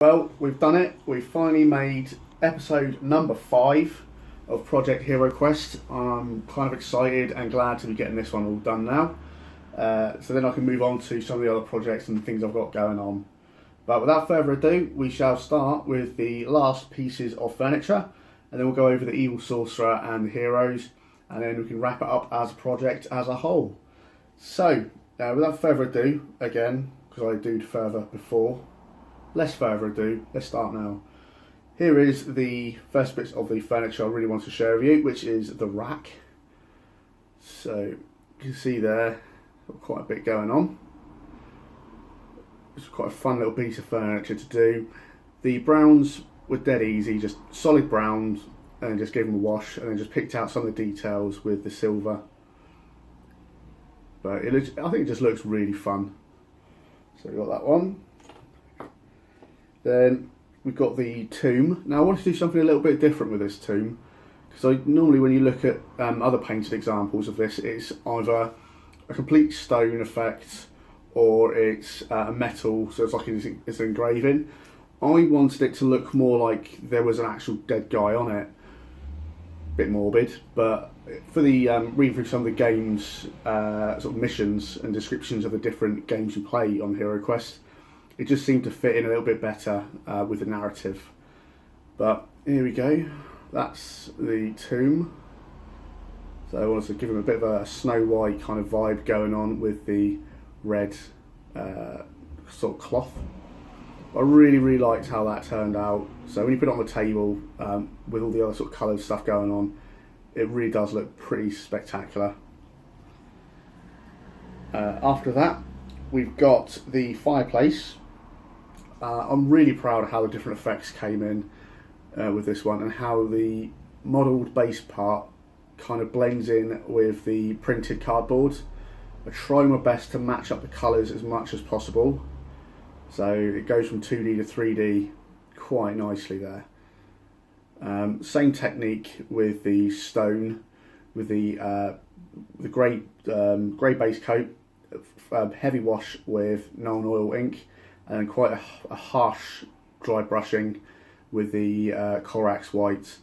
Well, we've done it. We've finally made episode number 5 of Project Heroquest. I'm kind of excited and glad to be getting this one all done now. So then I can move on to some of the other projects and things I've got going on. But without further ado, we shall start with the last pieces of furniture, and then we'll go over the Evil Sorcerer and the heroes, and then we can wrap it up as a project as a whole. So, without further ado, again, because I do further before, less further ado, let's start now. Here is the first bits of the furniture I really want to share with you, which is the rack. So, you can see there, got quite a bit going on. It's quite a fun little piece of furniture to do. The browns were dead easy, just solid browns, and just gave them a wash, and then just picked out some of the details with the silver. But I think it just looks really fun. So we've got that one. Then we've got the tomb. Now I want to do something a little bit different with this tomb, because normally when you look at other painted examples of this, it's either a complete stone effect or it's a metal, so it's like it's an engraving. I wanted it to look more like there was an actual dead guy on it. Bit morbid, but for the reading through some of the games, sort of missions and descriptions of the different games you play on Heroquest, it just seemed to fit in a little bit better with the narrative. But here we go, that's the tomb. So I wanted to give him a bit of a Snow White kind of vibe going on with the red sort of cloth. I really liked how that turned out. So when you put it on the table with all the other sort of coloured stuff going on, it really does look pretty spectacular. After that, we've got the fireplace. I'm really proud of how the different effects came in with this one, and how the modelled base part kind of blends in with the printed cardboard. I try my best to match up the colours as much as possible, so it goes from 2D to 3D quite nicely there. Same technique with the stone, with the grey base coat, heavy wash with Nuln Oil ink, and quite a harsh dry brushing with the Corax white.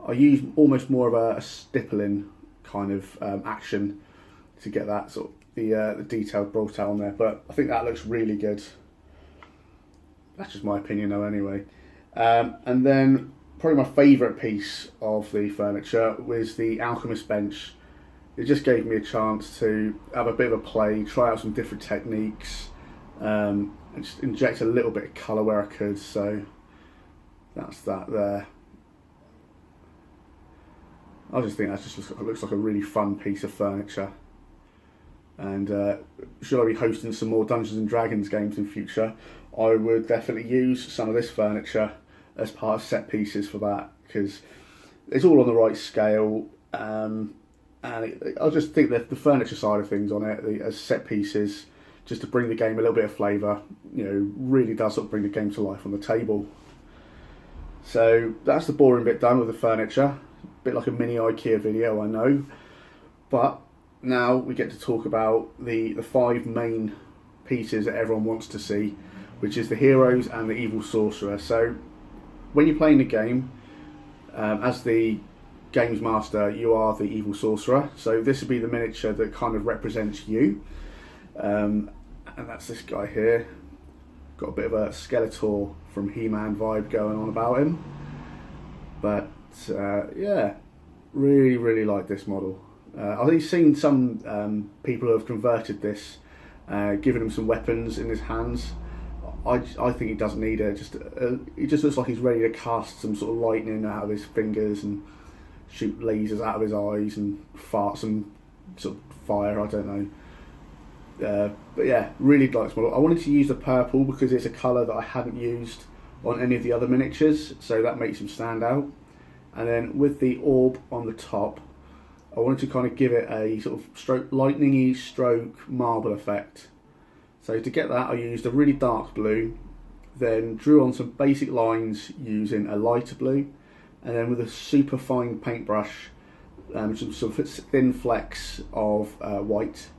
I use almost more of a stippling kind of action to get that sort of the detail brought out on there, but I think that looks really good. That's just my opinion though anyway. And then probably my favourite piece of the furniture was the alchemist bench. It just gave me a chance to have a bit of a play, try out some different techniques, and just inject a little bit of colour where I could. So that's that there. I just think that just looks like a really fun piece of furniture. And should I be hosting some more Dungeons and Dragons games in future, I would definitely use some of this furniture as part of set pieces for that, because it's all on the right scale, and I just think that the furniture side of things on it as set pieces, just to bring the game a little bit of flavour, really does sort of bring the game to life on the table. So that's the boring bit done with the furniture. A bit like a mini IKEA video, I know, but now we get to talk about the 5 main pieces that everyone wants to see, which is the heroes and the evil sorcerer. So when you're playing the game, as the games master, you are the evil sorcerer. So this would be the miniature that kind of represents you, and that's this guy here. Got a bit of a Skeletor from He-Man vibe going on about him, but yeah, really like this model. I've seen some people who have converted this, giving him some weapons in his hands. I think he doesn't need it. He just looks like he's ready to cast some sort of lightning out of his fingers and shoot lasers out of his eyes and fart some sort of fire. I don't know. But yeah, really like this model. I wanted to use the purple because it's a colour that I hadn't used on any of the other miniatures, so that makes him stand out. And then with the orb on the top, I wanted to kind of give it a sort of lightning-y stroke marble effect. So to get that, I used a really dark blue, then drew on some basic lines using a lighter blue, and then with a super fine paintbrush, some sort of thin flecks of white,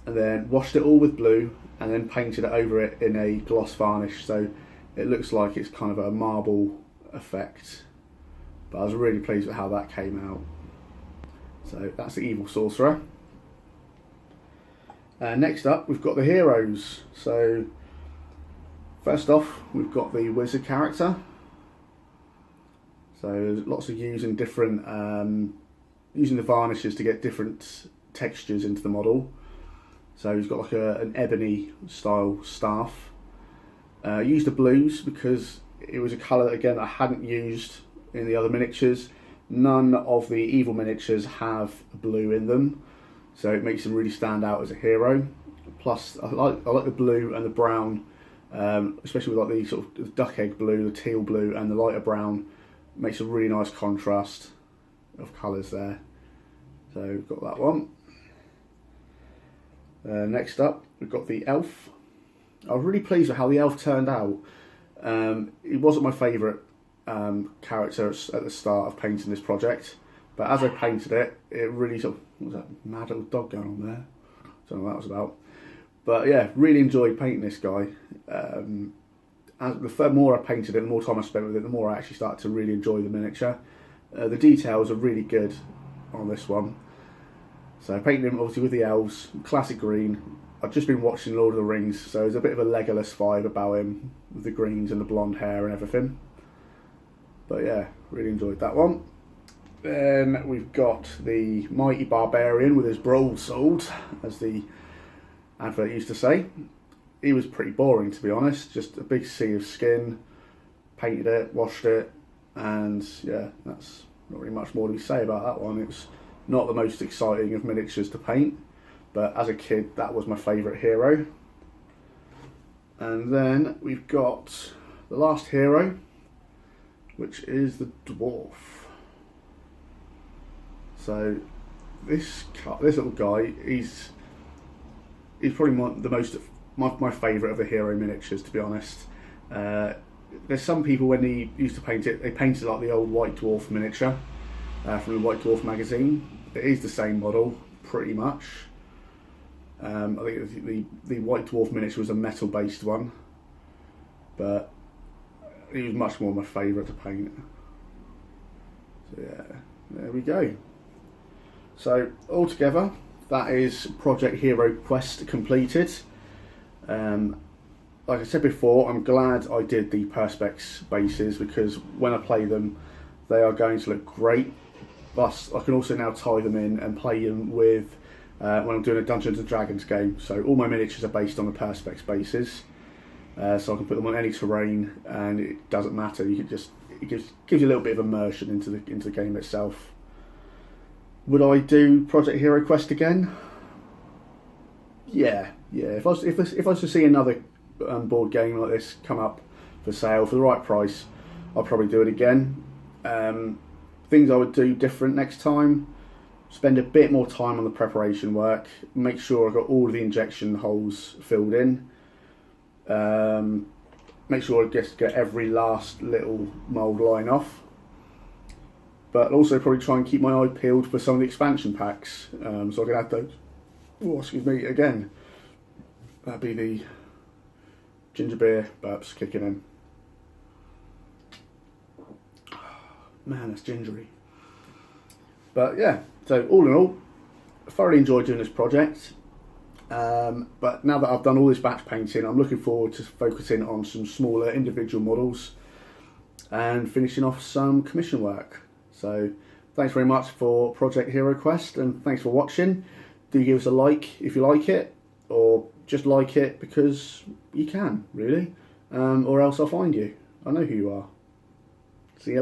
and then washed it all with blue, and then painted it over it in a gloss varnish. So it looks like it's kind of a marble effect, but I was really pleased with how that came out. So that's the Evil Sorcerer. Next up, we've got the heroes. So first off, we've got the wizard character. So lots of using different, using the varnishes to get different textures into the model. So he's got like an ebony style staff. Used the blues because it was a colour again I hadn't used in the other miniatures. None of the evil miniatures have blue in them, so it makes them really stand out as a hero. Plus, I like the blue and the brown, especially with like the sort of duck egg blue, the teal blue, and the lighter brown. Makes a really nice contrast of colours there. So we've got that one. Next up, we've got the elf. I was really pleased with how the elf turned out. It wasn't my favourite character at the start of painting this project, but as I painted it, it really sort of, what was that mad little dog going on there? I don't know what that was about. But yeah, really enjoyed painting this guy. As the more I painted it, the more time I spent with it, the more I actually started to really enjoy the miniature. The details are really good on this one. So I painted him obviously with the elves, classic green. I've just been watching Lord of the Rings, so there's a bit of a Legolas vibe about him, with the greens and the blonde hair and everything. But yeah, really enjoyed that one. Then we've got the mighty barbarian with his broadsword, as the advert used to say. He was pretty boring, to be honest, just a big sea of skin. Painted it, washed it, and yeah, that's not really much more to say about that one. It was not the most exciting of miniatures to paint, but as a kid that was my favourite hero. And then we've got the last hero, which is the dwarf. So this little guy, he's probably my favourite of the hero miniatures, to be honest. There's some people, when they used to paint it, they painted like the old White Dwarf miniature from the White Dwarf magazine. It is the same model, pretty much. I think the White Dwarf miniature was a metal-based one, but he was much more my favourite to paint. So yeah, there we go. So altogether, that is Project Heroquest completed. Like I said before, I'm glad I did the Perspex bases, because when I play them, they are going to look great. Plus, I can also now tie them in and play them with when I'm doing a Dungeons and Dragons game. So all my miniatures are based on the Perspex bases, so I can put them on any terrain, and it doesn't matter. You can just it gives you a little bit of immersion into the game itself. Would I do Project Heroquest again? Yeah. If I was to see another board game like this come up for sale for the right price, I'll probably do it again. Things I would do different next time: spend a bit more time on the preparation work, make sure I've got all of the injection holes filled in, make sure I just get every last little mould line off, but also probably try and keep my eye peeled for some of the expansion packs, so I can add those. Oh, excuse me, again. That'd be the ginger beer burps kicking in. Man, that's gingery. But yeah, so all in all, I thoroughly enjoyed doing this project. But now that I've done all this batch painting, I'm looking forward to focusing on some smaller individual models and finishing off some commission work. So thanks very much for Project Heroquest, and thanks for watching. Do give us a like if you like it, or just like it because you can, really. Or else I'll find you. I know who you are. See you later.